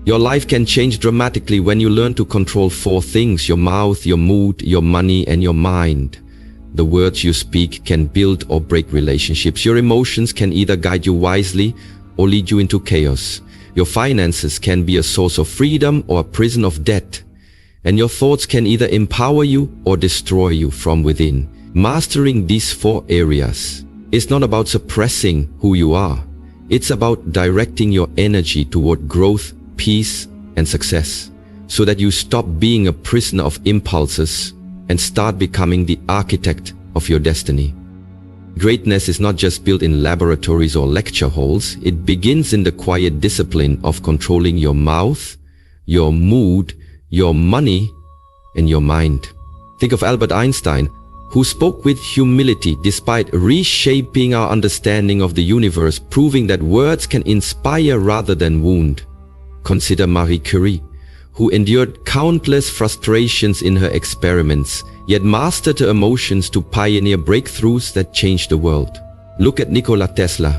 Your life can change dramatically when you learn to control 4 things: your mouth, your mood, your money, and your mind. The words you speak can build or break relationships. Your emotions can either guide you wisely or lead you into chaos. Your finances can be a source of freedom or a prison of debt. And your thoughts can either empower you or destroy you from within. Mastering these 4 areas is not about suppressing who you are. It's about directing your energy toward growth, peace, and success, so that you stop being a prisoner of impulses and start becoming the architect of your destiny. Greatness is not just built in laboratories or lecture halls. It begins in the quiet discipline of controlling your mouth, your mood, your money, and your mind. Think of Albert Einstein, who spoke with humility despite reshaping our understanding of the universe, proving that words can inspire rather than wound. Consider Marie Curie, who endured countless frustrations in her experiments, yet mastered her emotions to pioneer breakthroughs that changed the world. Look at Nikola Tesla,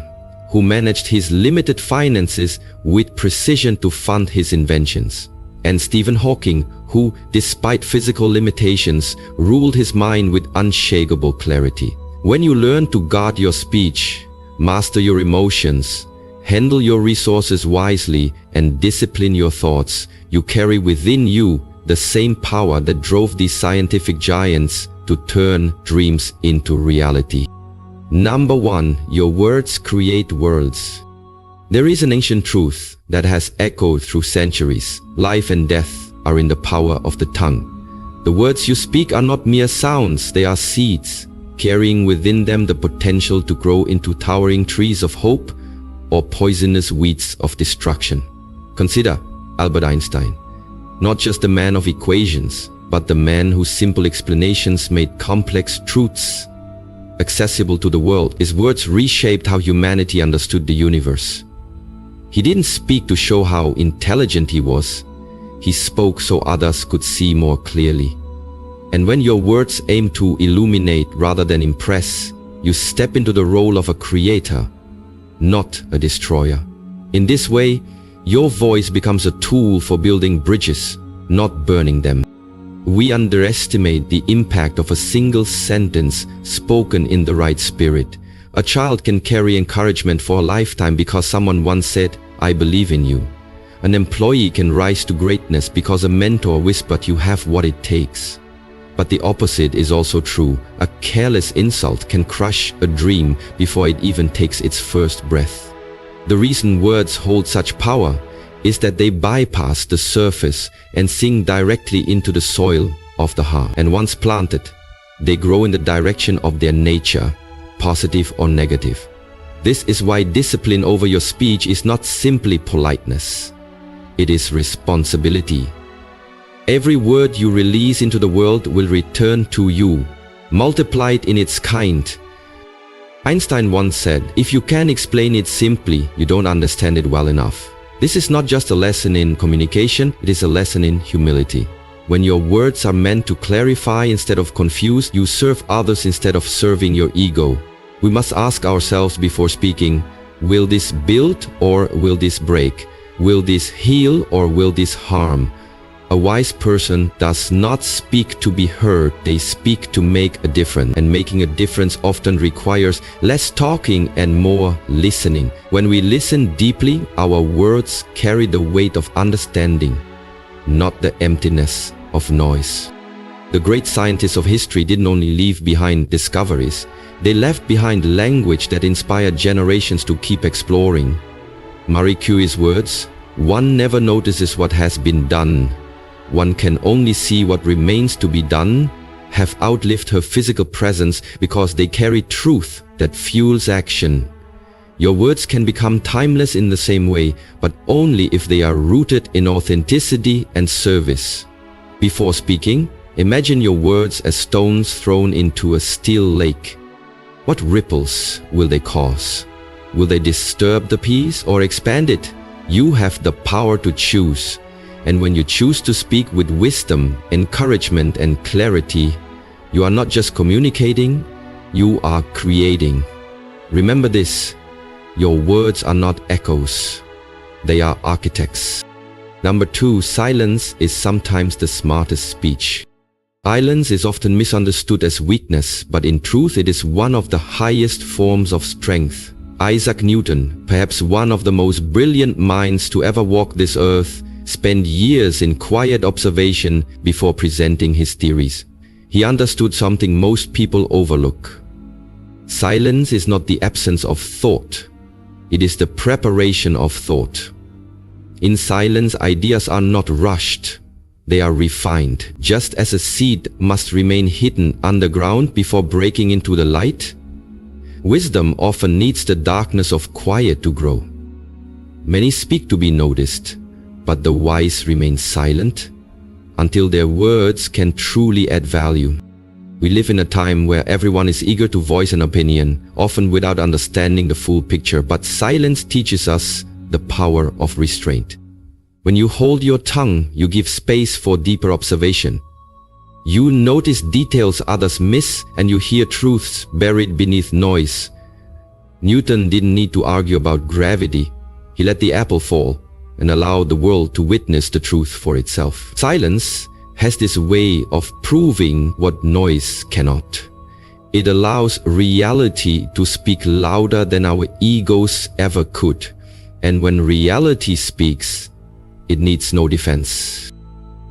who managed his limited finances with precision to fund his inventions. And Stephen Hawking, who, despite physical limitations, ruled his mind with unshakable clarity. When you learn to guard your speech, master your emotions, handle your resources wisely, and discipline your thoughts, you carry within you the same power that drove these scientific giants to turn dreams into reality. Number 1. Your words create worlds. There is an ancient truth that has echoed through centuries. Life and death are in the power of the tongue. The words you speak are not mere sounds, they are seeds, carrying within them the potential to grow into towering trees of hope or poisonous weeds of destruction. Consider Albert Einstein, not just the man of equations, but the man whose simple explanations made complex truths accessible to the world. His words reshaped how humanity understood the universe. He didn't speak to show how intelligent he was. He spoke so others could see more clearly. And when your words aim to illuminate rather than impress, you step into the role of a creator, not a destroyer. In this way, your voice becomes a tool for building bridges, not burning them. We underestimate the impact of a single sentence spoken in the right spirit. A child can carry encouragement for a lifetime because someone once said, "I believe in you." An employee can rise to greatness because a mentor whispered, "You have what it takes." But the opposite is also true. A careless insult can crush a dream before it even takes its first breath. The reason words hold such power is that they bypass the surface and sink directly into the soil of the heart. And once planted, they grow in the direction of their nature, positive or negative. This is why discipline over your speech is not simply politeness. It is responsibility. Every word you release into the world will return to you, multiplied in its kind. Einstein once said, "If you can explain it simply, you don't understand it well enough." This is not just a lesson in communication, it is a lesson in humility. When your words are meant to clarify instead of confuse, you serve others instead of serving your ego. We must ask ourselves before speaking, will this build or will this break? Will this heal or will this harm? A wise person does not speak to be heard, they speak to make a difference. And making a difference often requires less talking and more listening. When we listen deeply, our words carry the weight of understanding, not the emptiness of noise. The great scientists of history didn't only leave behind discoveries, they left behind language that inspired generations to keep exploring. Marie Curie's words, "One never notices what has been done. One can only see what remains to be done," have outlived her physical presence because they carry truth that fuels action. Your words can become timeless in the same way, but only if they are rooted in authenticity and service. Before speaking, imagine your words as stones thrown into a still lake. What ripples will they cause? Will they disturb the peace or expand it? You have the power to choose. And when you choose to speak with wisdom, encouragement, and clarity, you are not just communicating, you are creating. Remember this, your words are not echoes, they are architects. Number 2, silence is sometimes the smartest speech. Silence is often misunderstood as weakness, but in truth it is one of the highest forms of strength. Isaac Newton, perhaps one of the most brilliant minds to ever walk this earth, spent years in quiet observation before presenting his theories. He understood something most people overlook. Silence is not the absence of thought. It is the preparation of thought. In silence, ideas are not rushed. They are refined. Just as a seed must remain hidden underground before breaking into the light, wisdom often needs the darkness of quiet to grow. Many speak to be noticed, but the wise remain silent until their words can truly add value. We live in a time where everyone is eager to voice an opinion, often without understanding the full picture, but silence teaches us the power of restraint. When you hold your tongue, you give space for deeper observation. You notice details others miss, and you hear truths buried beneath noise. Newton didn't need to argue about gravity. He let the apple fall and allowed the world to witness the truth for itself. Silence has this way of proving what noise cannot. It allows reality to speak louder than our egos ever could. And when reality speaks, it needs no defense.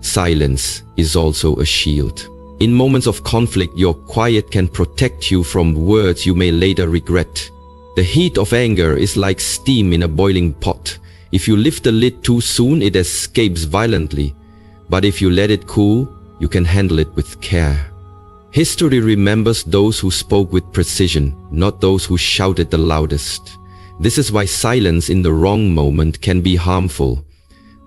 Silence is also a shield. In moments of conflict, your quiet can protect you from words you may later regret. The heat of anger is like steam in a boiling pot. If you lift the lid too soon, it escapes violently. But if you let it cool, you can handle it with care. History remembers those who spoke with precision, not those who shouted the loudest. This is why silence in the wrong moment can be harmful.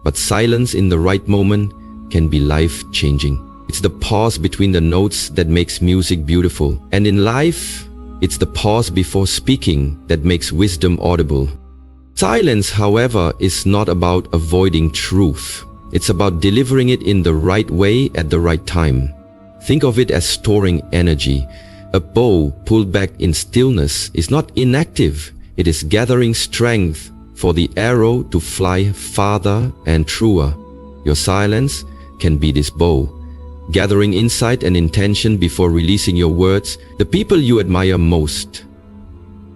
But silence in the right moment can be life-changing. It's the pause between the notes that makes music beautiful. And in life, it's the pause before speaking that makes wisdom audible. Silence, however, is not about avoiding truth. It's about delivering it in the right way at the right time. Think of it as storing energy. A bow pulled back in stillness is not inactive. It is gathering strength for the arrow to fly farther and truer. Your silence can be this bow, gathering insight and intention before releasing your words. The people you admire most,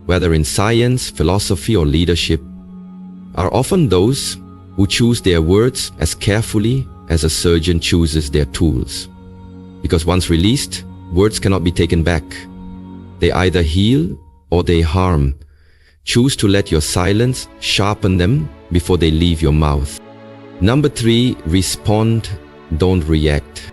whether in science, philosophy, or leadership, are often those who choose their words as carefully as a surgeon chooses their tools. Because once released, words cannot be taken back. They either heal or they harm. Choose to let your silence sharpen them before they leave your mouth. Number 3, respond, don't react.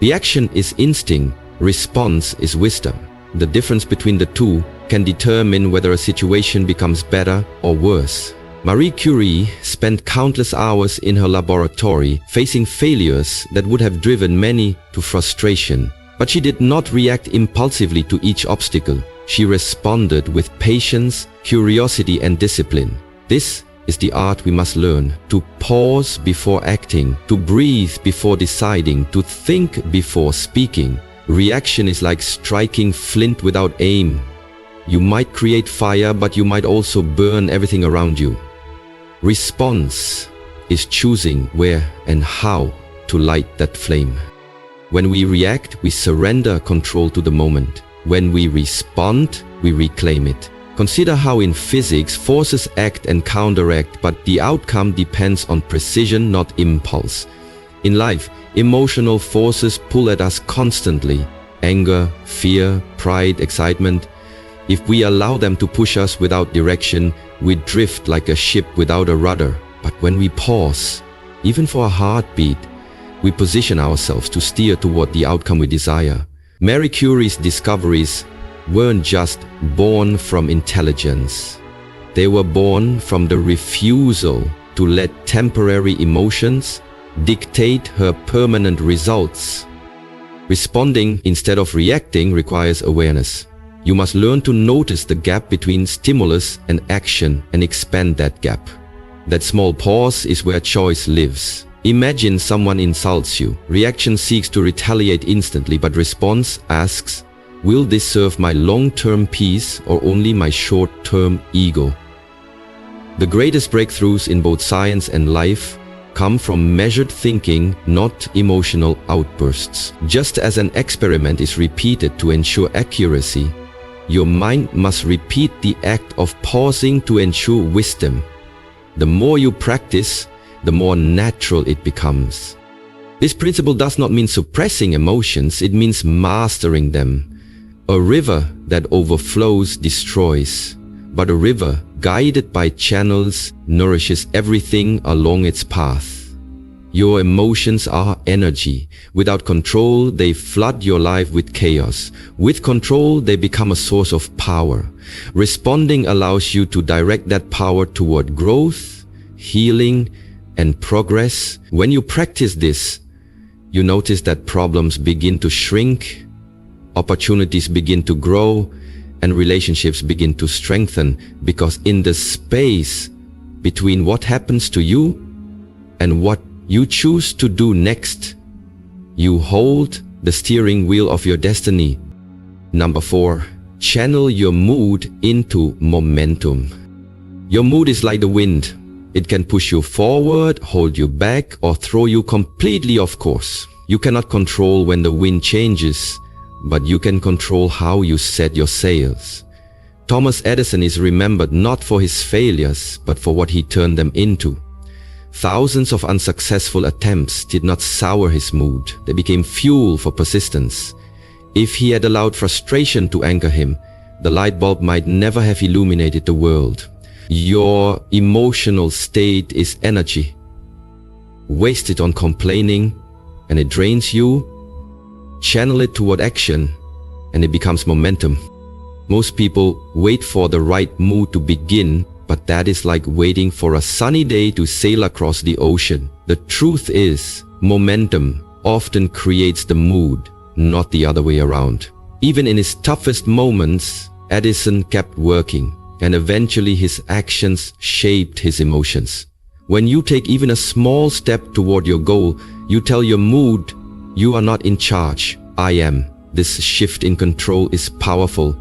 Reaction is instinct, response is wisdom. The difference between the two can determine whether a situation becomes better or worse. Marie Curie spent countless hours in her laboratory facing failures that would have driven many to frustration. But she did not react impulsively to each obstacle. She responded with patience, curiosity, and discipline. This is the art we must learn: to pause before acting, to breathe before deciding, to think before speaking. Reaction is like striking flint without aim. You might create fire, but you might also burn everything around you. Response is choosing where and how to light that flame. When we react, we surrender control to the moment. When we respond, we reclaim it. Consider how in physics forces act and counteract, but the outcome depends on precision, not impulse. In life, emotional forces pull at us constantly. Anger, fear, pride, excitement. If we allow them to push us without direction, we drift like a ship without a rudder. But when we pause, even for a heartbeat, we position ourselves to steer toward the outcome we desire. Marie Curie's discoveries weren't just born from intelligence. They were born from the refusal to let temporary emotions dictate her permanent results. Responding instead of reacting requires awareness. You must learn to notice the gap between stimulus and action and expand that gap. That small pause is where choice lives. Imagine someone insults you. Reaction seeks to retaliate instantly, but response asks, will this serve my long-term peace or only my short-term ego? The greatest breakthroughs in both science and life come from measured thinking, not emotional outbursts. Just as an experiment is repeated to ensure accuracy, your mind must repeat the act of pausing to ensure wisdom. The more you practice, the more natural it becomes. This principle does not mean suppressing emotions, it means mastering them. A river that overflows destroys, but a river guided by channels nourishes everything along its path. Your emotions are energy. Without control, they flood your life with chaos. With control, they become a source of power. Responding allows you to direct that power toward growth, healing, and progress. When you practice this, you notice that problems begin to shrink, opportunities begin to grow, and relationships begin to strengthen, because in the space between what happens to you and what you choose to do next, you hold the steering wheel of your destiny. Number 4, channel your mood into momentum. Your mood is like the wind. It can push you forward, hold you back, or throw you completely off course. You cannot control when the wind changes, but you can control how you set your sails. Thomas Edison is remembered not for his failures, but for what he turned them into. Thousands of unsuccessful attempts did not sour his mood. They became fuel for persistence. If he had allowed frustration to anchor him, the light bulb might never have illuminated the world. Your emotional state is energy. Waste it on complaining, and it drains you. Channel it toward action, and it becomes momentum. Most people wait for the right mood to begin, but that is like waiting for a sunny day to sail across the ocean. The truth is, momentum often creates the mood, not the other way around. Even in his toughest moments, Edison kept working, and eventually his actions shaped his emotions. When you take even a small step toward your goal, you tell your mood, you are not in charge, I am. This shift in control is powerful.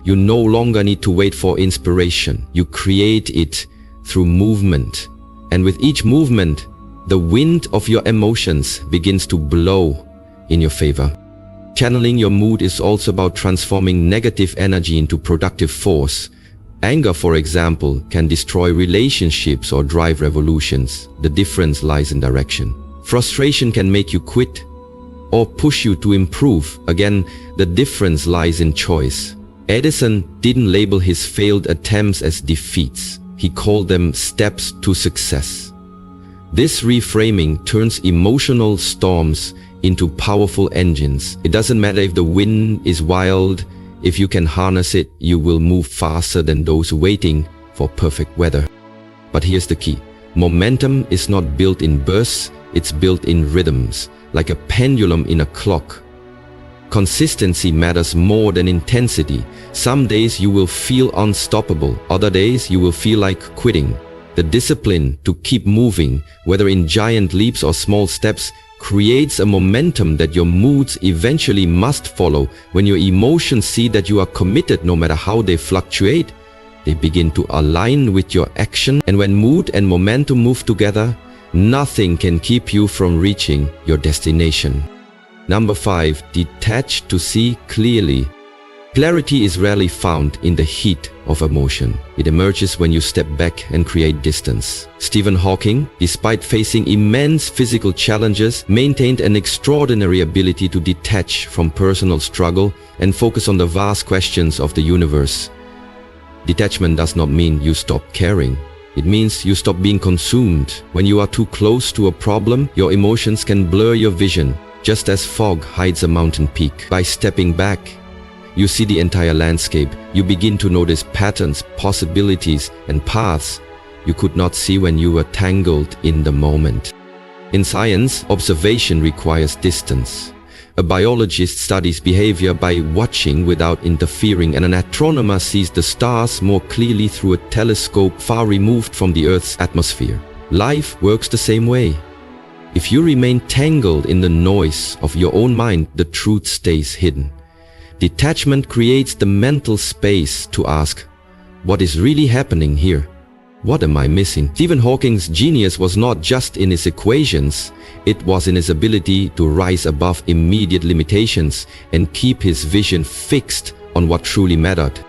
You no longer need to wait for inspiration. You create it through movement. And with each movement, the wind of your emotions begins to blow in your favor. Channeling your mood is also about transforming negative energy into productive force. Anger, for example, can destroy relationships or drive revolutions. The difference lies in direction. Frustration can make you quit or push you to improve. Again, the difference lies in choice. Edison didn't label his failed attempts as defeats. He called them steps to success. This reframing turns emotional storms into powerful engines. It doesn't matter if the wind is wild. If you can harness it, you will move faster than those waiting for perfect weather. But here's the key. Momentum is not built in bursts, it's built in rhythms, like a pendulum in a clock. Consistency matters more than intensity. Some days you will feel unstoppable, other days you will feel like quitting. The discipline to keep moving, whether in giant leaps or small steps, creates a momentum that your moods eventually must follow. When your emotions see that you are committed no matter how they fluctuate, they begin to align with your action. And when mood and momentum move together, nothing can keep you from reaching your destination. Number 5, detach to see clearly. Clarity is rarely found in the heat of emotion. It emerges when you step back and create distance. Stephen Hawking, despite facing immense physical challenges, maintained an extraordinary ability to detach from personal struggle and focus on the vast questions of the universe. Detachment does not mean you stop caring. It means you stop being consumed. When you are too close to a problem, your emotions can blur your vision, just as fog hides a mountain peak. By stepping back, you see the entire landscape. You begin to notice patterns, possibilities, and paths you could not see when you were tangled in the moment. In science, observation requires distance. A biologist studies behavior by watching without interfering, and an astronomer sees the stars more clearly through a telescope far removed from the Earth's atmosphere. Life works the same way. If you remain tangled in the noise of your own mind, the truth stays hidden. Detachment creates the mental space to ask, what is really happening here? What am I missing? Stephen Hawking's genius was not just in his equations, it was in his ability to rise above immediate limitations and keep his vision fixed on what truly mattered.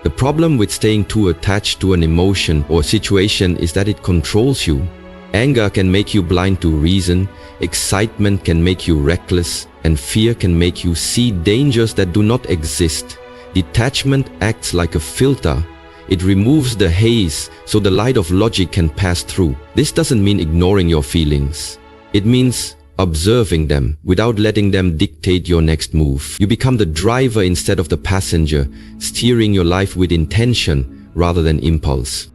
The problem with staying too attached to an emotion or situation is that it controls you. Anger can make you blind to reason, excitement can make you reckless, and fear can make you see dangers that do not exist. Detachment acts like a filter. It removes the haze so the light of logic can pass through. This doesn't mean ignoring your feelings. It means observing them without letting them dictate your next move. You become the driver instead of the passenger, steering your life with intention rather than impulse.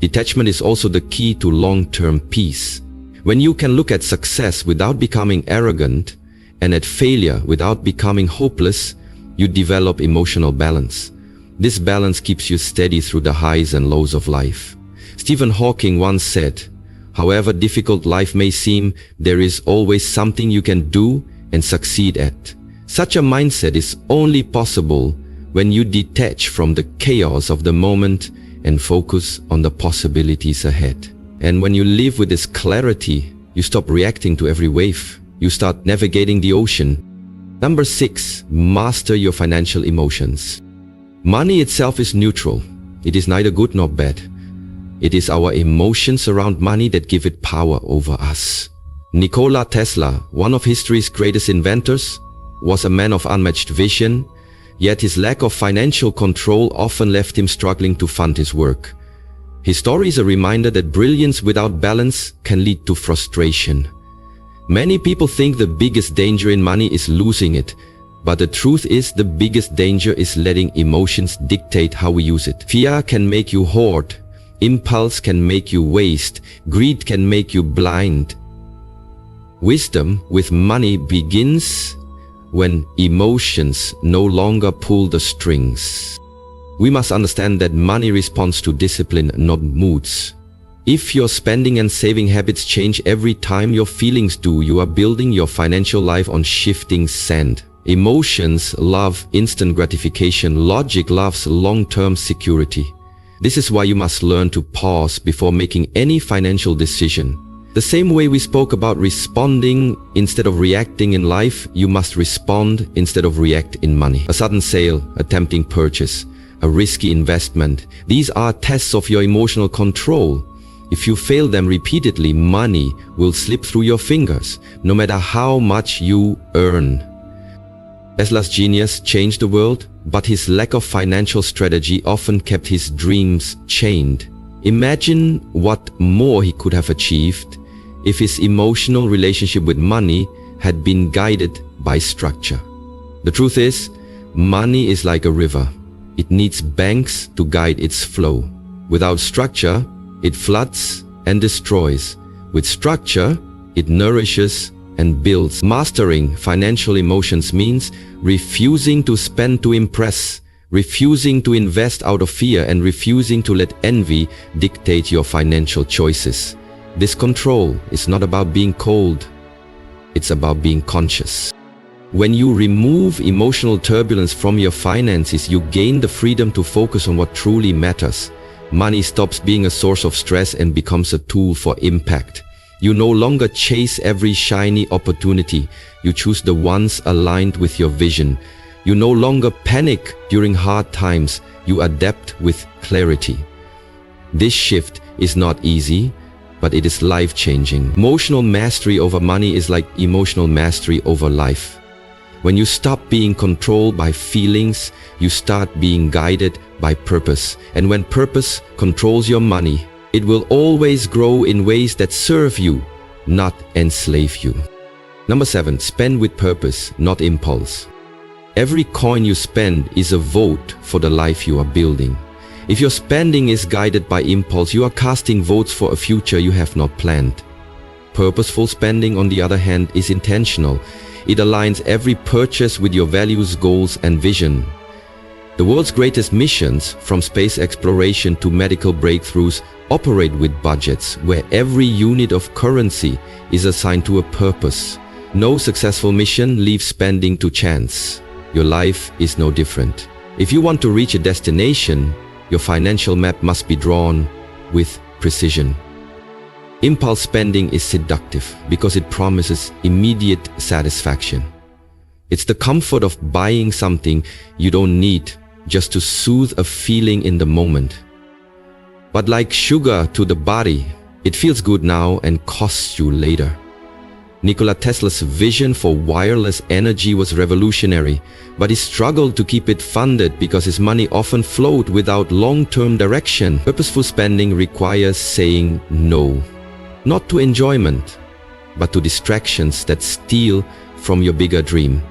Detachment is also the key to long-term peace. When you can look at success without becoming arrogant and at failure without becoming hopeless, you develop emotional balance. This balance keeps you steady through the highs and lows of life. Stephen Hawking once said, "However difficult life may seem, there is always something you can do and succeed at." Such a mindset is only possible when you detach from the chaos of the moment and focus on the possibilities ahead. And when you live with this clarity, you stop reacting to every wave. You start navigating the ocean. Number 6, master your financial emotions. Money itself is neutral. It is neither good nor bad. It is our emotions around money that give it power over us. Nikola Tesla, one of history's greatest inventors, was a man of unmatched vision, yet his lack of financial control often left him struggling to fund his work. His story is a reminder that brilliance without balance can lead to frustration. Many people think the biggest danger in money is losing it, but the truth is the biggest danger is letting emotions dictate how we use it. Fear can make you hoard. Impulse can make you waste. Greed can make you blind. Wisdom with money begins when emotions no longer pull the strings. We must understand that money responds to discipline, not moods. If your spending and saving habits change every time your feelings do, you are building your financial life on shifting sand. Emotions love instant gratification. Logic loves long-term security. This is why you must learn to pause before making any financial decision. The same way we spoke about responding instead of reacting in life, you must respond instead of react in money. A sudden sale, a tempting purchase, a risky investment. These are tests of your emotional control. If you fail them repeatedly, money will slip through your fingers, no matter how much you earn. Tesla's genius changed the world, but his lack of financial strategy often kept his dreams chained. Imagine what more he could have achieved if his emotional relationship with money had been guided by structure. The truth is, money is like a river. It needs banks to guide its flow. Without structure, it floods and destroys. With structure, it nourishes and builds. Mastering financial emotions means refusing to spend to impress, refusing to invest out of fear, and refusing to let envy dictate your financial choices. This control is not about being cold, it's about being conscious. When you remove emotional turbulence from your finances, you gain the freedom to focus on what truly matters. Money stops being a source of stress and becomes a tool for impact. You no longer chase every shiny opportunity. You choose the ones aligned with your vision. You no longer panic during hard times. You adapt with clarity. This shift is not easy, but it is life-changing. Emotional mastery over money is like emotional mastery over life. When you stop being controlled by feelings, you start being guided by purpose. And when purpose controls your money, it will always grow in ways that serve you, not enslave you. Number 7, spend with purpose, not impulse. Every coin you spend is a vote for the life you are building. If your spending is guided by impulse, you are casting votes for a future you have not planned. Purposeful spending, on the other hand, is intentional. It aligns every purchase with your values, goals, and vision. The world's greatest missions, from space exploration to medical breakthroughs, operate with budgets where every unit of currency is assigned to a purpose. No successful mission leaves spending to chance. Your life is no different. If you want to reach a destination, your financial map must be drawn with precision. Impulse spending is seductive because it promises immediate satisfaction. It's the comfort of buying something you don't need just to soothe a feeling in the moment. But like sugar to the body, it feels good now and costs you later. Nikola Tesla's vision for wireless energy was revolutionary, but he struggled to keep it funded because his money often flowed without long-term direction. Purposeful spending requires saying no, not to enjoyment, but to distractions that steal from your bigger dream.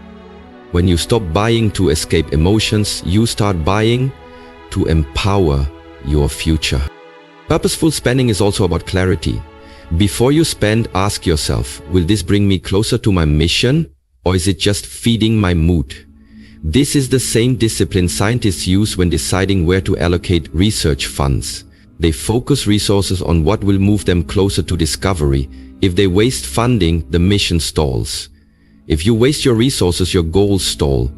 When you stop buying to escape emotions, you start buying to empower your future. Purposeful spending is also about clarity. Before you spend, ask yourself, will this bring me closer to my mission, or is it just feeding my mood? This is the same discipline scientists use when deciding where to allocate research funds. They focus resources on what will move them closer to discovery. If they waste funding, the mission stalls. If you waste your resources, your goals stall.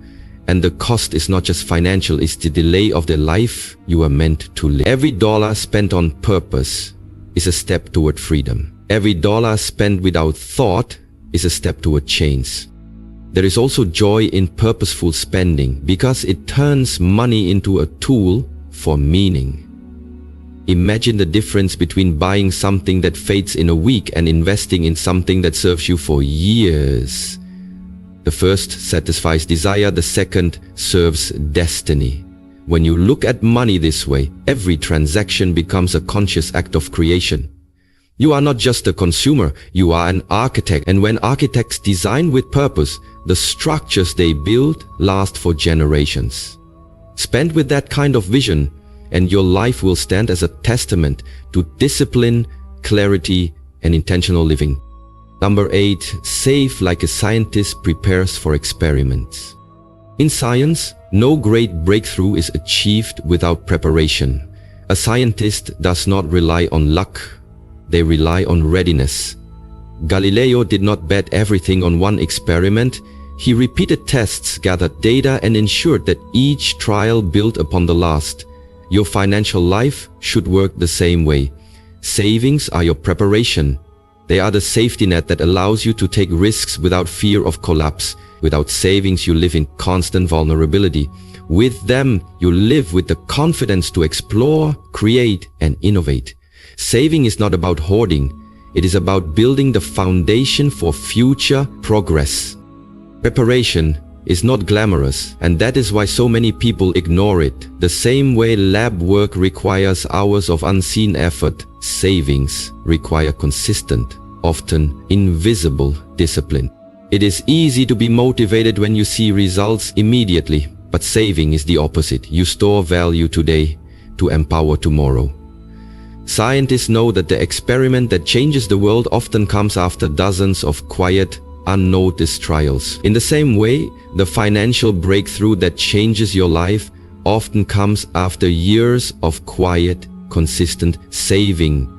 And the cost is not just financial, it's the delay of the life you are meant to live. Every dollar spent on purpose is a step toward freedom. Every dollar spent without thought is a step toward change. There is also joy in purposeful spending because it turns money into a tool for meaning. Imagine the difference between buying something that fades in a week and investing in something that serves you for years. The first satisfies desire, the second serves destiny. When you look at money this way, every transaction becomes a conscious act of creation. You are not just a consumer, you are an architect. And when architects design with purpose, the structures they build last for generations. Spend with that kind of vision, and your life will stand as a testament to discipline, clarity, and intentional living. Number 8, save like a scientist prepares for experiments. In science, no great breakthrough is achieved without preparation. A scientist does not rely on luck, they rely on readiness. Galileo did not bet everything on one experiment. He repeated tests, gathered data, and ensured that each trial built upon the last. Your financial life should work the same way. Savings are your preparation. They are the safety net that allows you to take risks without fear of collapse. Without savings, you live in constant vulnerability. With them, you live with the confidence to explore, create, and innovate. Saving is not about hoarding. It is about building the foundation for future progress. Preparation is not glamorous, and that is why so many people ignore it. The same way lab work requires hours of unseen effort, savings require consistent, often invisible discipline. It is easy to be motivated when you see results immediately, but saving is the opposite. You store value today to empower tomorrow. Scientists know that the experiment that changes the world often comes after dozens of quiet, unnoticed trials. In the same way, the financial breakthrough that changes your life often comes after years of quiet, consistent saving.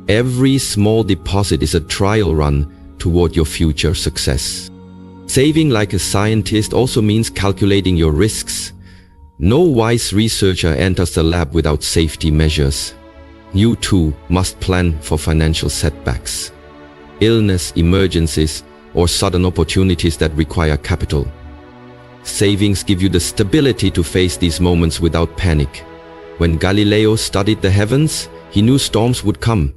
Every small deposit is a trial run toward your future success. Saving like a scientist also means calculating your risks. No wise researcher enters the lab without safety measures. You too must plan for financial setbacks, illness, emergencies, or sudden opportunities that require capital. Savings give you the stability to face these moments without panic. When Galileo studied the heavens, he knew storms would come,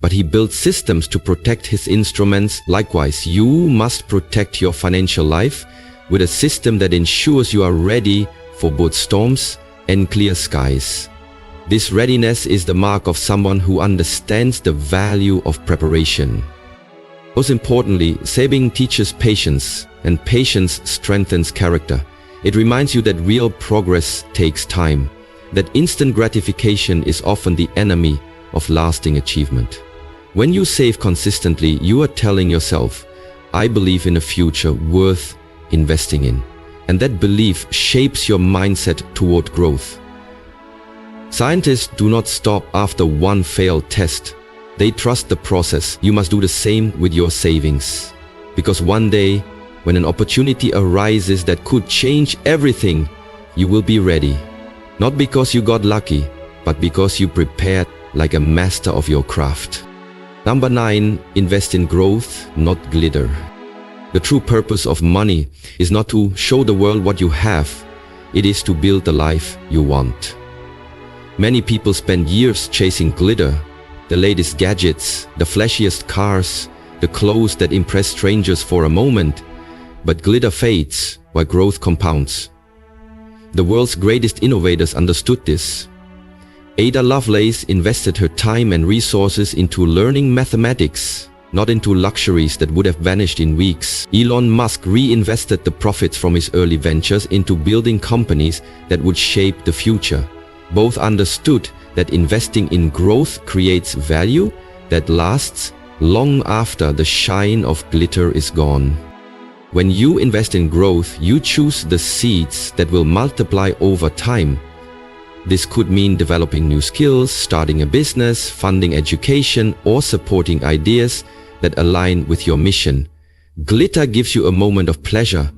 but he built systems to protect his instruments. Likewise, you must protect your financial life with a system that ensures you are ready for both storms and clear skies. This readiness is the mark of someone who understands the value of preparation. Most importantly, saving teaches patience, and patience strengthens character. It reminds you that real progress takes time, that instant gratification is often the enemy of lasting achievement. When you save consistently, you are telling yourself, I believe in a future worth investing in. And that belief shapes your mindset toward growth. Scientists do not stop after one failed test. They trust the process. You must do the same with your savings. Because one day, when an opportunity arises that could change everything, you will be ready. Not because you got lucky, but because you prepared like a master of your craft. Number 9, invest in growth, not glitter. The true purpose of money is not to show the world what you have, it is to build the life you want. Many people spend years chasing glitter, the latest gadgets, the flashiest cars, the clothes that impress strangers for a moment, but glitter fades while growth compounds. The world's greatest innovators understood this. Ada Lovelace invested her time and resources into learning mathematics, not into luxuries that would have vanished in weeks. Elon Musk reinvested the profits from his early ventures into building companies that would shape the future. Both understood that investing in growth creates value that lasts long after the shine of glitter is gone. When you invest in growth, you choose the seeds that will multiply over time. This could mean developing new skills, starting a business, funding education, or supporting ideas that align with your mission. Glitter gives you a moment of pleasure.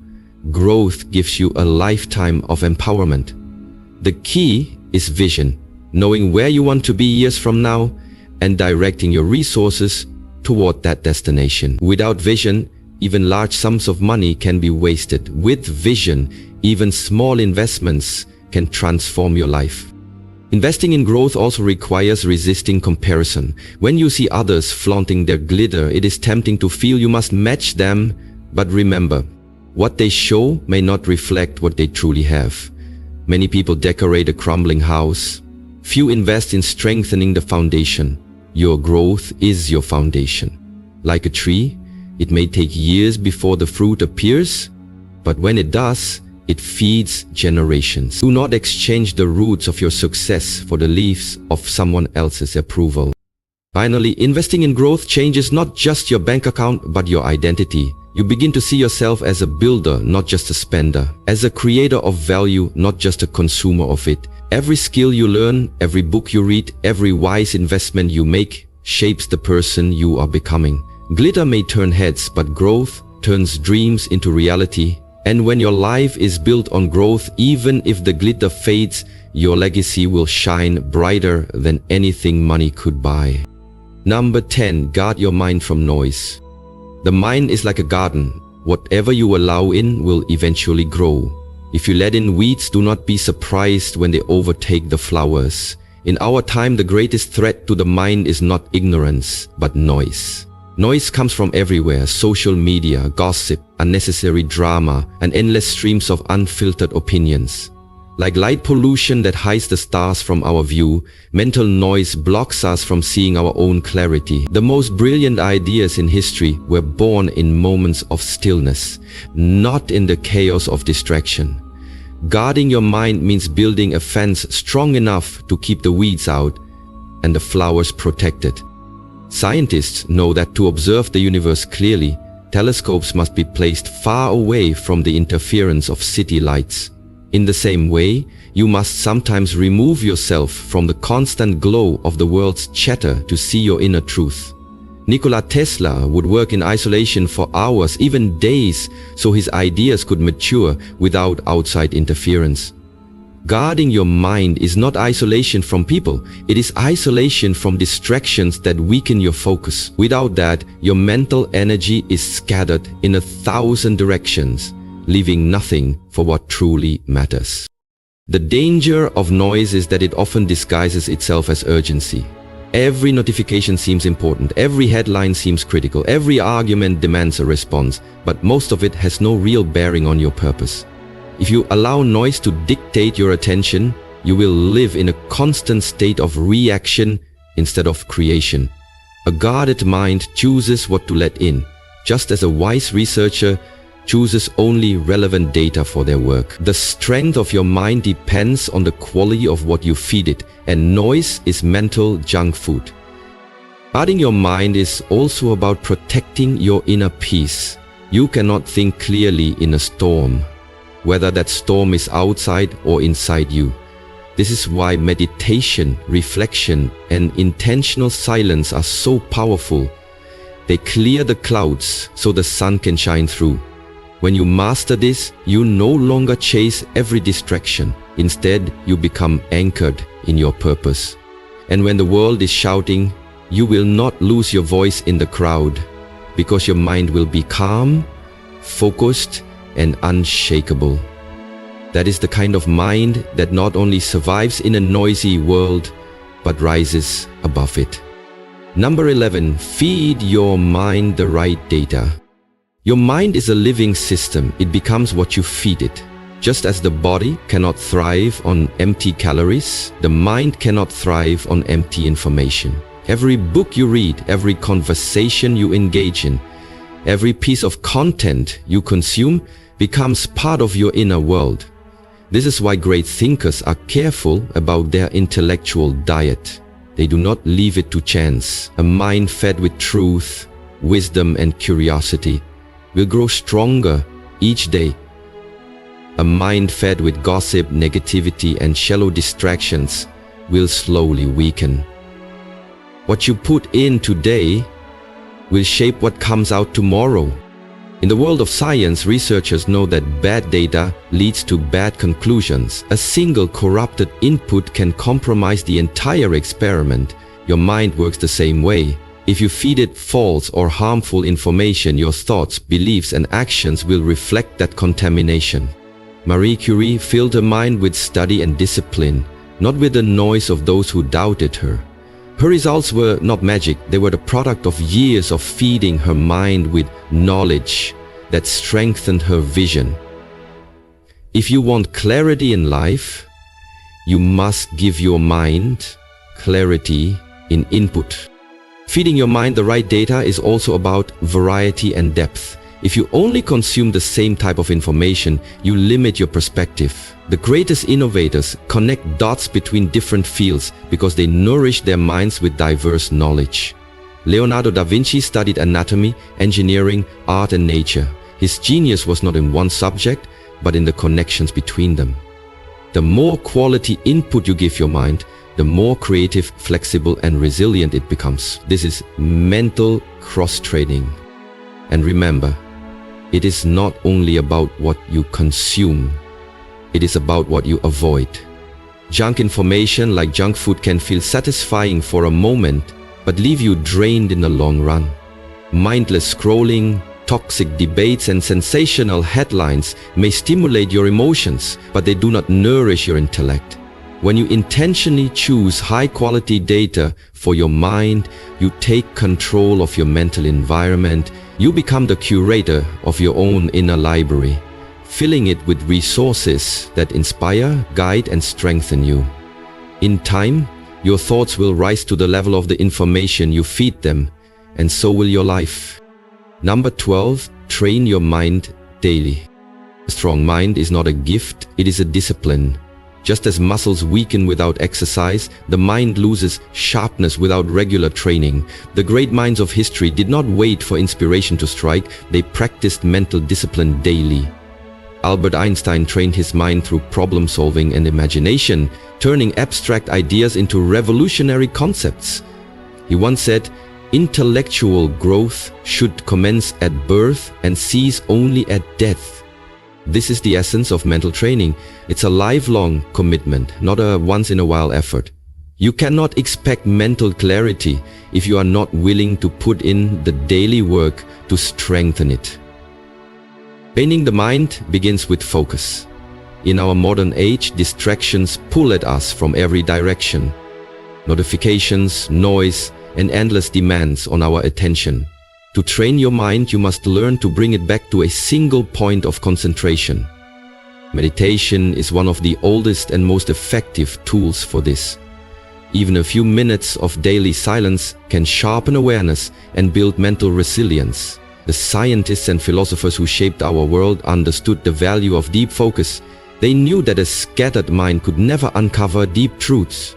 Growth gives you a lifetime of empowerment. The key is vision, knowing where you want to be years from now and directing your resources toward that destination. Without vision, even large sums of money can be wasted. With vision, even small investments can transform your life. Investing in growth also requires resisting comparison. When you see others flaunting their glitter, it is tempting to feel you must match them, but remember, what they show may not reflect what they truly have. Many people decorate a crumbling house. Few invest in strengthening the foundation. Your growth is your foundation. Like a tree, it may take years before the fruit appears, but when it does, it feeds generations. Do not exchange the roots of your success for the leaves of someone else's approval. Finally, investing in growth changes not just your bank account, but your identity. You begin to see yourself as a builder, not just a spender. As a creator of value, not just a consumer of it. Every skill you learn, every book you read, every wise investment you make shapes the person you are becoming. Glitter may turn heads, but growth turns dreams into reality. And when your life is built on growth, even if the glitter fades, your legacy will shine brighter than anything money could buy. Number 10. Guard your mind from noise. The mind is like a garden. Whatever you allow in will eventually grow. If you let in weeds, do not be surprised when they overtake the flowers. In our time, the greatest threat to the mind is not ignorance, but noise. Noise comes from everywhere: social media, gossip, unnecessary drama, and endless streams of unfiltered opinions. Like light pollution that hides the stars from our view, mental noise blocks us from seeing our own clarity. The most brilliant ideas in history were born in moments of stillness, not in the chaos of distraction. Guarding your mind means building a fence strong enough to keep the weeds out and the flowers protected. Scientists know that to observe the universe clearly, telescopes must be placed far away from the interference of city lights. In the same way, you must sometimes remove yourself from the constant glow of the world's chatter to see your inner truth. Nikola Tesla would work in isolation for hours, even days, so his ideas could mature without outside interference. Guarding your mind is not isolation from people, it is isolation from distractions that weaken your focus. Without that, your mental energy is scattered in 1,000 directions, leaving nothing for what truly matters. The danger of noise is that it often disguises itself as urgency. Every notification seems important, every headline seems critical, every argument demands a response, but most of it has no real bearing on your purpose. If you allow noise to dictate your attention, you will live in a constant state of reaction instead of creation. A guarded mind chooses what to let in, just as a wise researcher chooses only relevant data for their work. The strength of your mind depends on the quality of what you feed it, and noise is mental junk food. Guarding your mind is also about protecting your inner peace. You cannot think clearly in a storm, whether that storm is outside or inside you. This is why meditation, reflection, and intentional silence are so powerful. They clear the clouds so the sun can shine through. When you master this, you no longer chase every distraction. Instead, you become anchored in your purpose. And when the world is shouting, you will not lose your voice in the crowd, because your mind will be calm, focused, and unshakable. That is the kind of mind that not only survives in a noisy world, but rises above it. Number 11, feed your mind the right data. Your mind is a living system. It becomes what you feed it. Just as the body cannot thrive on empty calories, the mind cannot thrive on empty information. Every book you read, every conversation you engage in, every piece of content you consume becomes part of your inner world. This is why great thinkers are careful about their intellectual diet. They do not leave it to chance. A mind fed with truth, wisdom, and curiosity will grow stronger each day. A mind fed with gossip, negativity, and shallow distractions will slowly weaken. What you put in today will shape what comes out tomorrow. In the world of science, researchers know that bad data leads to bad conclusions. A single corrupted input can compromise the entire experiment. Your mind works the same way. If you feed it false or harmful information, your thoughts, beliefs, and actions will reflect that contamination. Marie Curie filled her mind with study and discipline, not with the noise of those who doubted her. Her results were not magic, they were the product of years of feeding her mind with knowledge that strengthened her vision. If you want clarity in life, you must give your mind clarity in input. Feeding your mind the right data is also about variety and depth. If you only consume the same type of information, you limit your perspective. The greatest innovators connect dots between different fields because they nourish their minds with diverse knowledge. Leonardo da Vinci studied anatomy, engineering, art, and nature. His genius was not in one subject, but in the connections between them. The more quality input you give your mind, the more creative, flexible, and resilient it becomes. This is mental cross-training. And remember, it is not only about what you consume, it is about what you avoid. Junk information like junk food can feel satisfying for a moment, but leave you drained in the long run. Mindless scrolling, toxic debates, and sensational headlines may stimulate your emotions, but they do not nourish your intellect. When you intentionally choose high-quality data for your mind, you take control of your mental environment. You become the curator of your own inner library, filling it with resources that inspire, guide, and strengthen you. In time, your thoughts will rise to the level of the information you feed them, and so will your life. Number 12, train your mind daily. A strong mind is not a gift, it is a discipline. Just as muscles weaken without exercise, the mind loses sharpness without regular training. The great minds of history did not wait for inspiration to strike, they practiced mental discipline daily. Albert Einstein trained his mind through problem solving and imagination, turning abstract ideas into revolutionary concepts. He once said, "Intellectual growth should commence at birth and cease only at death." This is the essence of mental training. It's a lifelong commitment, not a once-in-a-while effort. You cannot expect mental clarity if you are not willing to put in the daily work to strengthen it. Training the mind begins with focus. In our modern age, distractions pull at us from every direction. Notifications, noise, and endless demands on our attention. To train your mind, you must learn to bring it back to a single point of concentration. Meditation is one of the oldest and most effective tools for this. Even a few minutes of daily silence can sharpen awareness and build mental resilience. The scientists and philosophers who shaped our world understood the value of deep focus. They knew that a scattered mind could never uncover deep truths.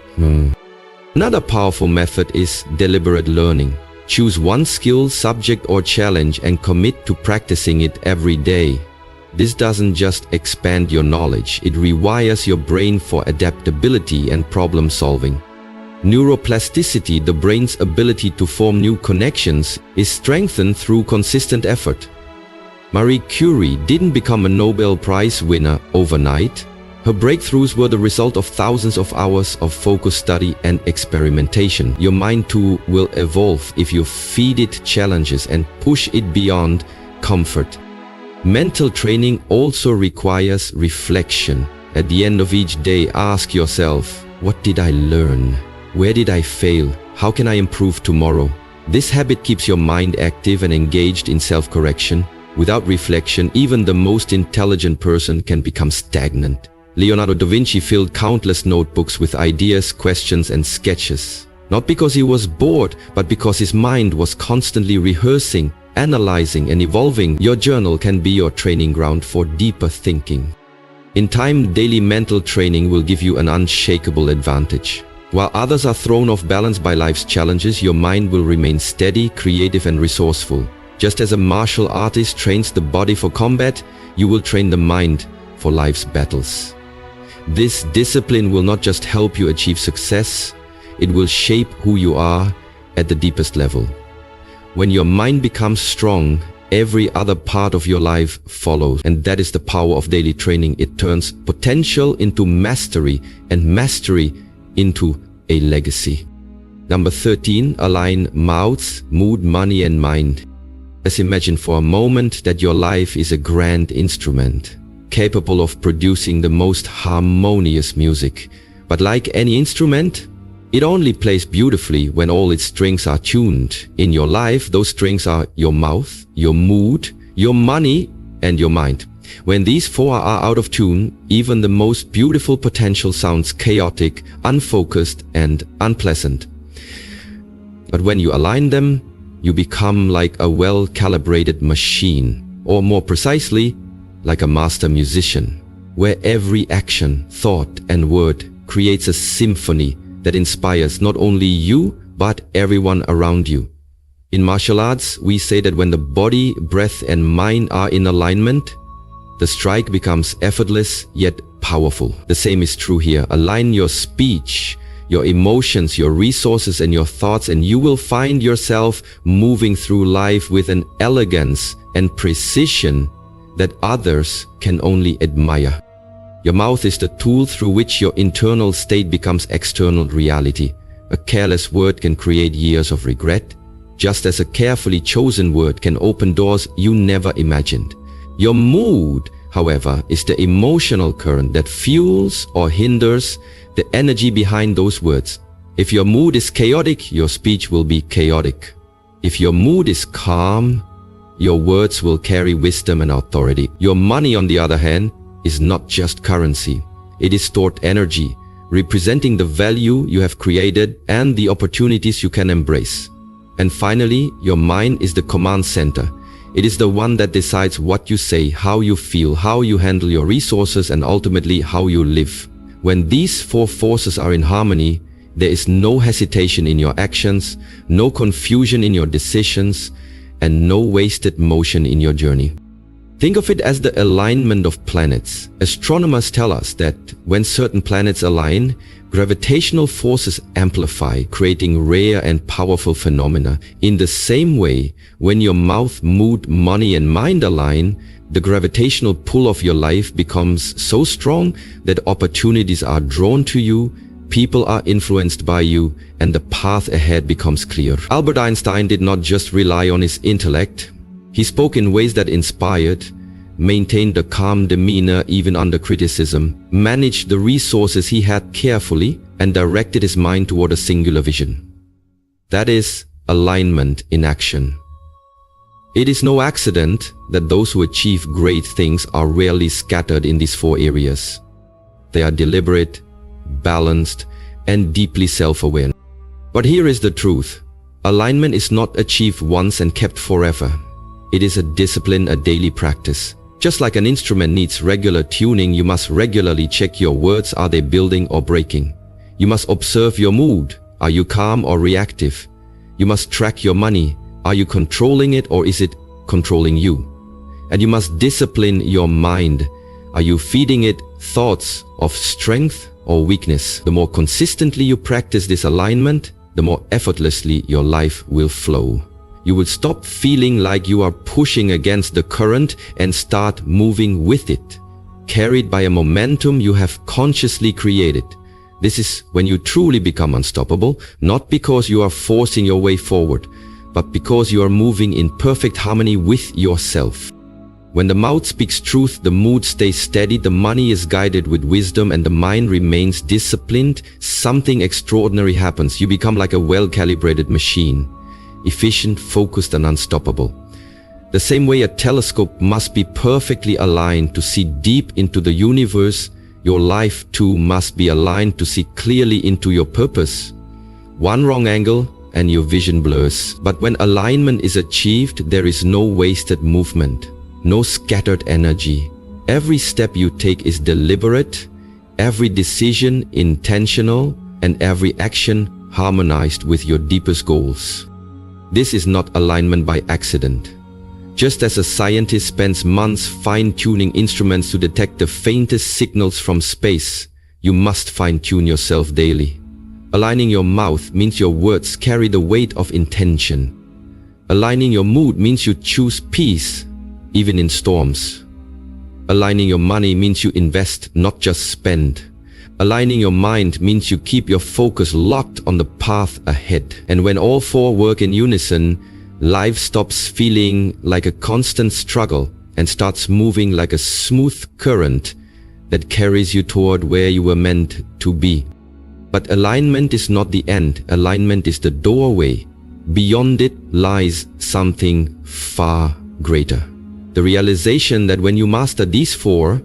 Another powerful method is deliberate learning. Choose one skill, subject, or challenge and commit to practicing it every day. This doesn't just expand your knowledge, it rewires your brain for adaptability and problem solving. Neuroplasticity, the brain's ability to form new connections, is strengthened through consistent effort. Marie Curie didn't become a Nobel Prize winner overnight. Her breakthroughs were the result of thousands of hours of focused study and experimentation. Your mind too will evolve if you feed it challenges and push it beyond comfort. Mental training also requires reflection. At the end of each day, ask yourself, what did I learn? Where did I fail? How can I improve tomorrow? This habit keeps your mind active and engaged in self-correction. Without reflection, even the most intelligent person can become stagnant. Leonardo da Vinci filled countless notebooks with ideas, questions, and sketches. Not because he was bored, but because his mind was constantly rehearsing, analyzing, and evolving. Your journal can be your training ground for deeper thinking. In time, daily mental training will give you an unshakable advantage. While others are thrown off balance by life's challenges, your mind will remain steady, creative, and resourceful. Just as a martial artist trains the body for combat, you will train the mind for life's battles. This discipline will not just help you achieve success, it will shape who you are at the deepest level. When your mind becomes strong, every other part of your life follows, and that is the power of daily training. It turns potential into mastery and mastery into a legacy. Number 13, align mouth, mood, money, and mind. Let's imagine for a moment that your life is a grand instrument, capable of producing the most harmonious music. But like any instrument, it only plays beautifully when all its strings are tuned. In your life, those strings are your mouth, your mood, your money, and your mind. When these four are out of tune, even the most beautiful potential sounds chaotic, unfocused, and unpleasant. But when you align them, you become like a well-calibrated machine, or more precisely, like a master musician, where every action, thought, and word creates a symphony that inspires not only you, but everyone around you. In martial arts, we say that when the body, breath, and mind are in alignment, the strike becomes effortless yet powerful. The same is true here. Align your speech, your emotions, your resources, and your thoughts, and you will find yourself moving through life with an elegance and precision that others can only admire. Your mouth is the tool through which your internal state becomes external reality. A careless word can create years of regret, just as a carefully chosen word can open doors you never imagined. Your mood, however, is the emotional current that fuels or hinders the energy behind those words. If your mood is chaotic, your speech will be chaotic. If your mood is calm, your words will carry wisdom and authority. Your money, on the other hand, is not just currency. It is stored energy, representing the value you have created and the opportunities you can embrace. And finally, your mind is the command center. It is the one that decides what you say, how you feel, how you handle your resources, and ultimately how you live. When these four forces are in harmony, there is no hesitation in your actions, no confusion in your decisions, and no wasted motion in your journey. Think of it as the alignment of planets. Astronomers tell us that when certain planets align, gravitational forces amplify, creating rare and powerful phenomena. In the same way, when your mouth, mood, money, and mind align, the gravitational pull of your life becomes so strong that opportunities are drawn to you, people are influenced by you, and the path ahead becomes clear. Albert Einstein did not just rely on his intellect. He spoke in ways that inspired, maintained a calm demeanor even under criticism, managed the resources he had carefully, and directed his mind toward a singular vision. That is alignment in action. It is no accident that those who achieve great things are rarely scattered in these four areas. They are deliberate, balanced, and deeply self-aware. But here is the truth. Alignment is not achieved once and kept forever. It is a discipline, a daily practice. Just like an instrument needs regular tuning, you must regularly check your words. Are they building or breaking? You must observe your mood. Are you calm or reactive? You must track your money. Are you controlling it or is it controlling you? And you must discipline your mind. Are you feeding it thoughts of strength or weakness? The more consistently you practice this alignment, the more effortlessly your life will flow. You will stop feeling like you are pushing against the current and start moving with it. carried by a momentum you have consciously created. This is when you truly become unstoppable, not because you are forcing your way forward, but because you are moving in perfect harmony with yourself. When the mouth speaks truth, the mood stays steady, the money is guided with wisdom, and the mind remains disciplined, something extraordinary happens. You become like a well-calibrated machine, efficient, focused, and unstoppable. The same way a telescope must be perfectly aligned to see deep into the universe, your life too must be aligned to see clearly into your purpose. One wrong angle and your vision blurs. But when alignment is achieved, there is no wasted movement, no scattered energy. Every step you take is deliberate, every decision intentional, and every action harmonized with your deepest goals. This is not alignment by accident. Just as a scientist spends months fine-tuning instruments to detect the faintest signals from space, you must fine-tune yourself daily. Aligning your mouth means your words carry the weight of intention. Aligning your mood means you choose peace, even in storms. Aligning your money means you invest, not just spend. Aligning your mind means you keep your focus locked on the path ahead. And when all four work in unison, life stops feeling like a constant struggle and starts moving like a smooth current that carries you toward where you were meant to be. But alignment is not the end. Alignment is the doorway. Beyond it lies something far greater. The realization that when you master these four,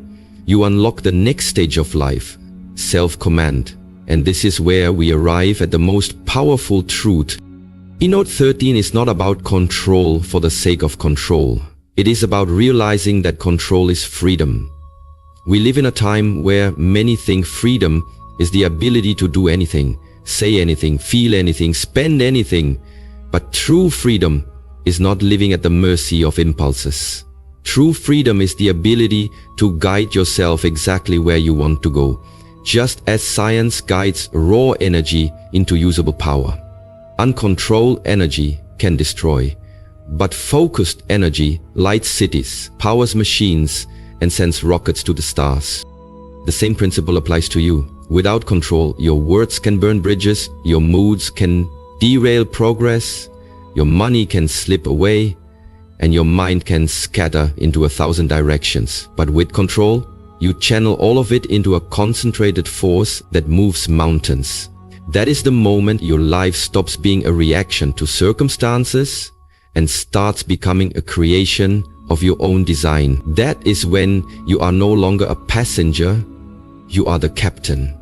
you unlock the next stage of life, self-command. And this is where we arrive at the most powerful truth. Keynote 13 is not about control for the sake of control. It is about realizing that control is freedom. We live in a time where many think freedom is the ability to do anything, say anything, feel anything, spend anything. But true freedom is not living at the mercy of impulses. True freedom is the ability to guide yourself exactly where you want to go, just as science guides raw energy into usable power. Uncontrolled energy can destroy, but focused energy lights cities, powers machines, and sends rockets to the stars. The same principle applies to you. Without control, your words can burn bridges, your moods can derail progress, your money can slip away, and your mind can scatter into 1,000 directions. But with control, you channel all of it into a concentrated force that moves mountains. That is the moment your life stops being a reaction to circumstances and starts becoming a creation of your own design. That is when you are no longer a passenger, you are the captain.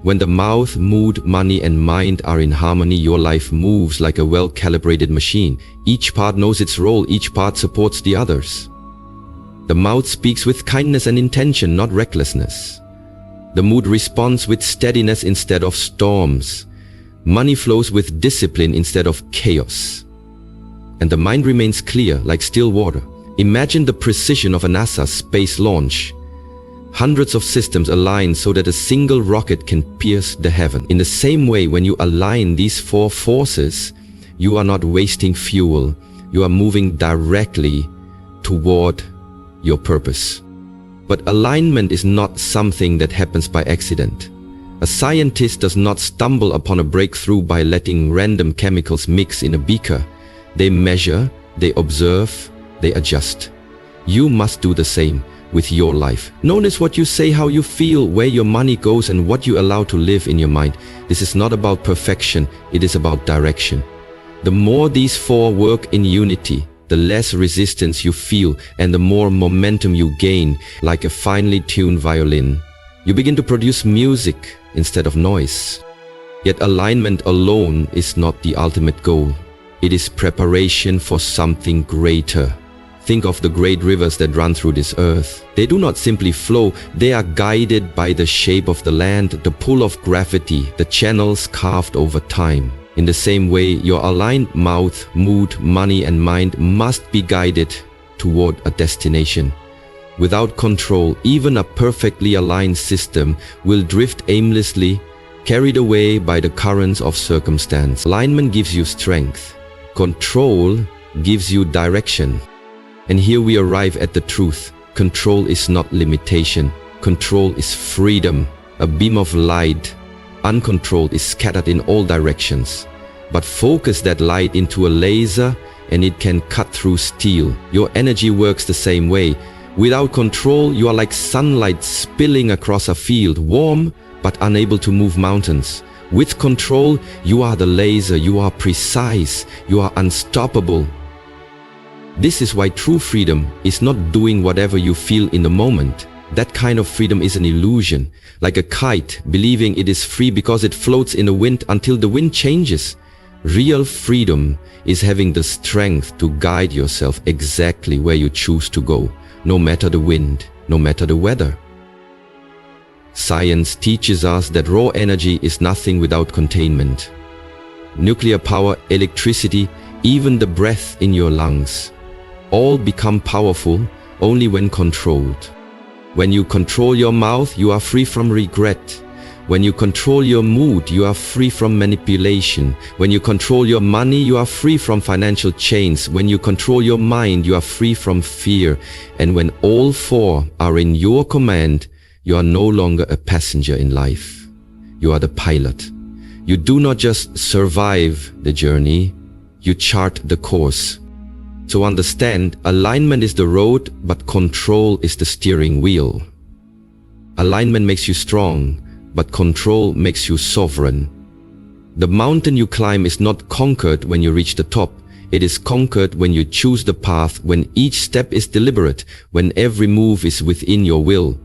When the mouth, mood, money, and mind are in harmony, your life moves like a well-calibrated machine. Each part knows its role, each part supports the others. The mouth speaks with kindness and intention, not recklessness. The mood responds with steadiness instead of storms. Money flows with discipline instead of chaos. And the mind remains clear like still water. Imagine the precision of a NASA space launch. Hundreds of systems align so that a single rocket can pierce the heaven. In the same way, when you align these four forces, you are not wasting fuel. You are moving directly toward your purpose. But alignment is not something that happens by accident. A scientist does not stumble upon a breakthrough by letting random chemicals mix in a beaker. They measure, they observe, they adjust. You must do the same with your life. Notice what you say, how you feel, where your money goes, and what you allow to live in your mind. This is not about perfection, it is about direction. The more these four work in unity, the less resistance you feel and the more momentum you gain. Like a finely tuned violin, you begin to produce music instead of noise. Yet alignment alone is not the ultimate goal. It is preparation for something greater. Think of the great rivers that run through this earth. They do not simply flow, they are guided by the shape of the land, the pull of gravity, the channels carved over time. In the same way, your aligned mouth, mood, money, and mind must be guided toward a destination. Without control, even a perfectly aligned system will drift aimlessly, carried away by the currents of circumstance. Alignment gives you strength. Control gives you direction. And here we arrive at the truth. Control is not limitation. Control is freedom. A beam of light, uncontrolled, is scattered in all directions. But focus that light into a laser and it can cut through steel. Your energy works the same way. Without control, you are like sunlight spilling across a field, warm but unable to move mountains. With control, you are the laser, you are precise, you are unstoppable. This is why true freedom is not doing whatever you feel in the moment. That kind of freedom is an illusion, like a kite, believing it is free because it floats in the wind until the wind changes. Real freedom is having the strength to guide yourself exactly where you choose to go, no matter the wind, no matter the weather. Science teaches us that raw energy is nothing without containment. Nuclear power, electricity, even the breath in your lungs, all become powerful only when controlled. When you control your mouth, you are free from regret. When you control your mood, you are free from manipulation. When you control your money, you are free from financial chains. When you control your mind, you are free from fear. And when all four are in your command, you are no longer a passenger in life. You are the pilot. You do not just survive the journey, you chart the course. So understand, alignment is the road, but control is the steering wheel. Alignment makes you strong, but control makes you sovereign. The mountain you climb is not conquered when you reach the top. It is conquered when you choose the path, when each step is deliberate, when every move is within your will.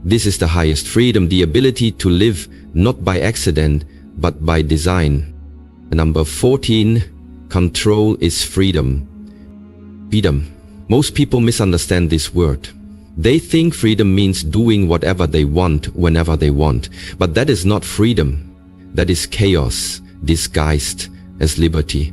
This is the highest freedom, the ability to live not by accident, but by design. Number 14, control is freedom. Freedom. Most people misunderstand this word. They think freedom means doing whatever they want, whenever they want. But that is not freedom. That is chaos, disguised as liberty.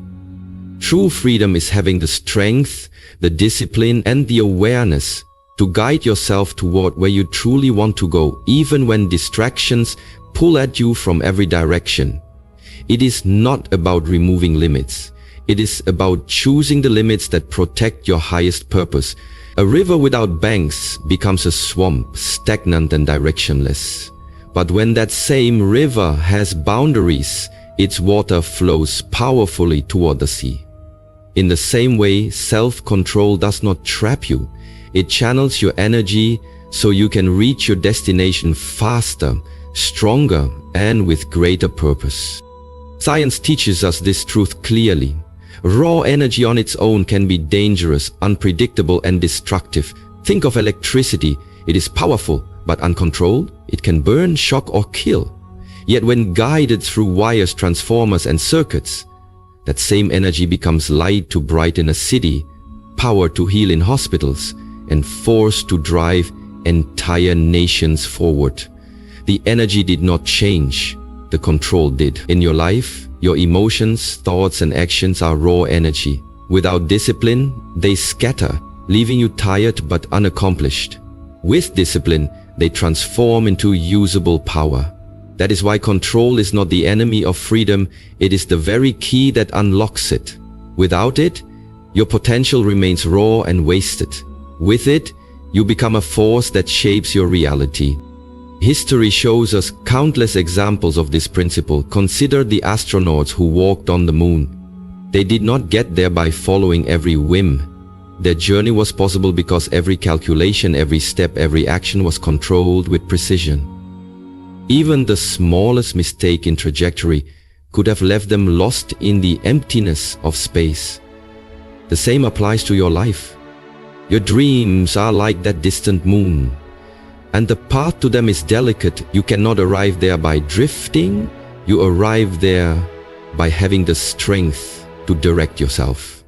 True freedom is having the strength, the discipline, and the awareness to guide yourself toward where you truly want to go, even when distractions pull at you from every direction. It is not about removing limits. It is about choosing the limits that protect your highest purpose. A river without banks becomes a swamp, stagnant and directionless. But when that same river has boundaries, its water flows powerfully toward the sea. In the same way, self-control does not trap you. It channels your energy so you can reach your destination faster, stronger, and with greater purpose. Science teaches us this truth clearly. Raw energy on its own can be dangerous, unpredictable, and destructive. Think of electricity. It is powerful, but uncontrolled, it can burn, shock, or kill. Yet when guided through wires, transformers, and circuits, that same energy becomes light to brighten a city, power to heal in hospitals, and force to drive entire nations forward. The energy did not change, the control did. In your life, your emotions, thoughts, and actions are raw energy. Without discipline, they scatter, leaving you tired but unaccomplished. With discipline, they transform into usable power. That is why control is not the enemy of freedom, it is the very key that unlocks it. Without it, your potential remains raw and wasted. With it, you become a force that shapes your reality. History shows us countless examples of this principle. Consider the astronauts who walked on the moon. They did not get there by following every whim. Their journey was possible because every calculation, every step, every action was controlled with precision. Even the smallest mistake in trajectory could have left them lost in the emptiness of space. The same applies to your life. Your dreams are like that distant moon, and the path to them is delicate. You cannot arrive there by drifting. You arrive there by having the strength to direct yourself,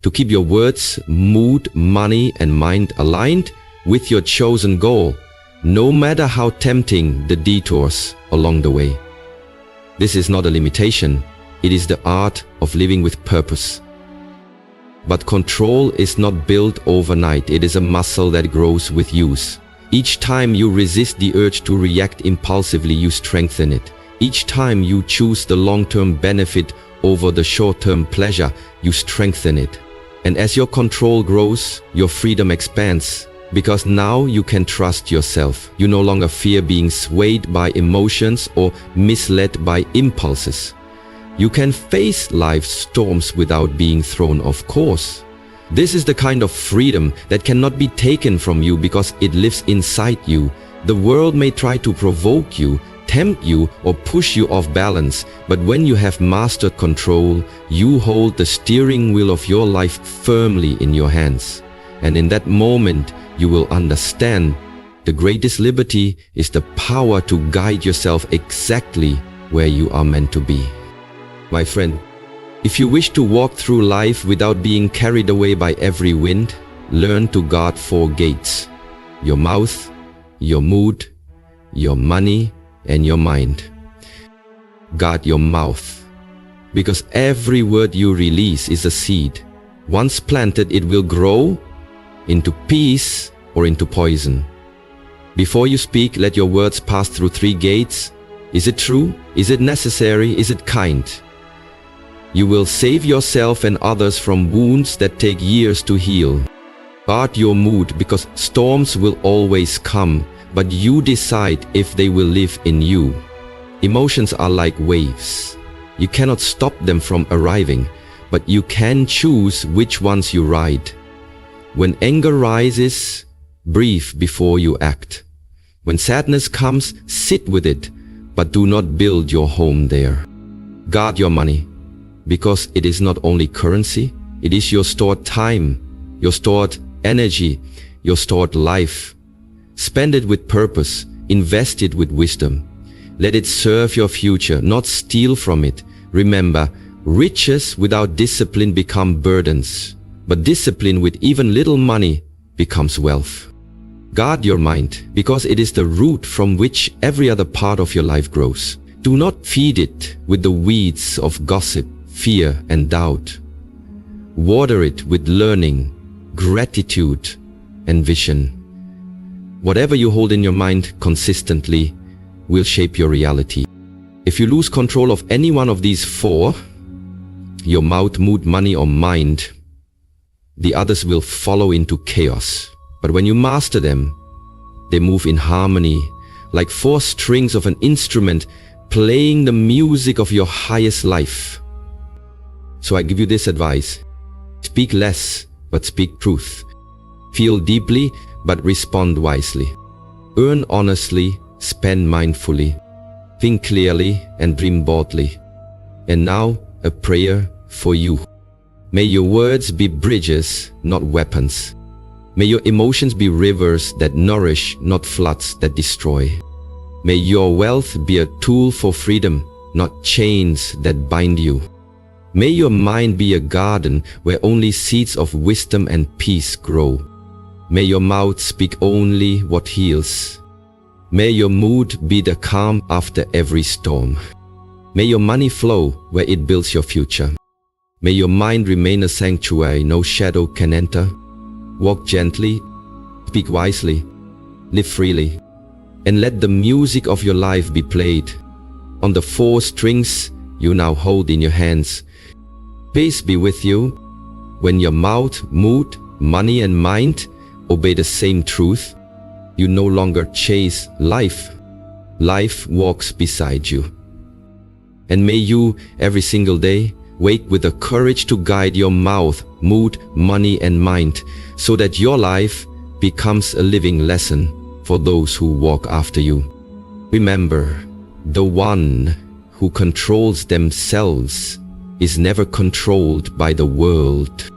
to keep your words, mood, money, and mind aligned with your chosen goal, no matter how tempting the detours along the way. This is not a limitation. It is the art of living with purpose. But control is not built overnight. It is a muscle that grows with use. Each time you resist the urge to react impulsively, you strengthen it. Each time you choose the long-term benefit over the short-term pleasure, you strengthen it. And as your control grows, your freedom expands. Because now you can trust yourself. You no longer fear being swayed by emotions or misled by impulses. You can face life's storms without being thrown off course. This is the kind of freedom that cannot be taken from you because it lives inside you. The world may try to provoke you, tempt you, or push you off balance, but when you have mastered control, you hold the steering wheel of your life firmly in your hands. And in that moment, you will understand the greatest liberty is the power to guide yourself exactly where you are meant to be. My friend, if you wish to walk through life without being carried away by every wind, learn to guard 4 gates: your mouth, your mood, your money, and your mind. Guard your mouth, because every word you release is a seed. Once planted, it will grow into peace or into poison. Before you speak, let your words pass through 3 gates. Is it true? Is it necessary? Is it kind? You will save yourself and others from wounds that take years to heal. Guard your mood, because storms will always come, but you decide if they will live in you. Emotions are like waves. You cannot stop them from arriving, but you can choose which ones you ride. When anger rises, breathe before you act. When sadness comes, sit with it, but do not build your home there. Guard your money, because it is not only currency, it is your stored time, your stored energy, your stored life. Spend it with purpose, invest it with wisdom. Let it serve your future, not steal from it. Remember, riches without discipline become burdens, but discipline with even little money becomes wealth. Guard your mind, because it is the root from which every other part of your life grows. Do not feed it with the weeds of gossip, fear, and doubt. Water it with learning, gratitude, and vision. Whatever you hold in your mind consistently will shape your reality. If you lose control of any one of these 4, your mouth, mood, money, or mind, the others will follow into chaos. But when you master them, they move in harmony, like 4 strings of an instrument playing the music of your highest life. So I give you this advice: speak less, but speak truth. Feel deeply, but respond wisely. Earn honestly, spend mindfully. Think clearly and dream boldly. And now, a prayer for you. May your words be bridges, not weapons. May your emotions be rivers that nourish, not floods that destroy. May your wealth be a tool for freedom, not chains that bind you. May your mind be a garden where only seeds of wisdom and peace grow. May your mouth speak only what heals. May your mood be the calm after every storm. May your money flow where it builds your future. May your mind remain a sanctuary no shadow can enter. Walk gently, speak wisely, live freely, and let the music of your life be played on the 4 strings you now hold in your hands. Peace be with you. When your mouth, mood, money, and mind obey the same truth, you no longer chase life. Life walks beside you. And may you, every single day, wake with the courage to guide your mouth, mood, money, and mind, so that your life becomes a living lesson for those who walk after you. Remember, the one who controls themselves is never controlled by the world.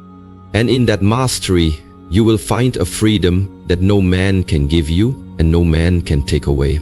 And in that mastery, you will find a freedom that no man can give you and no man can take away.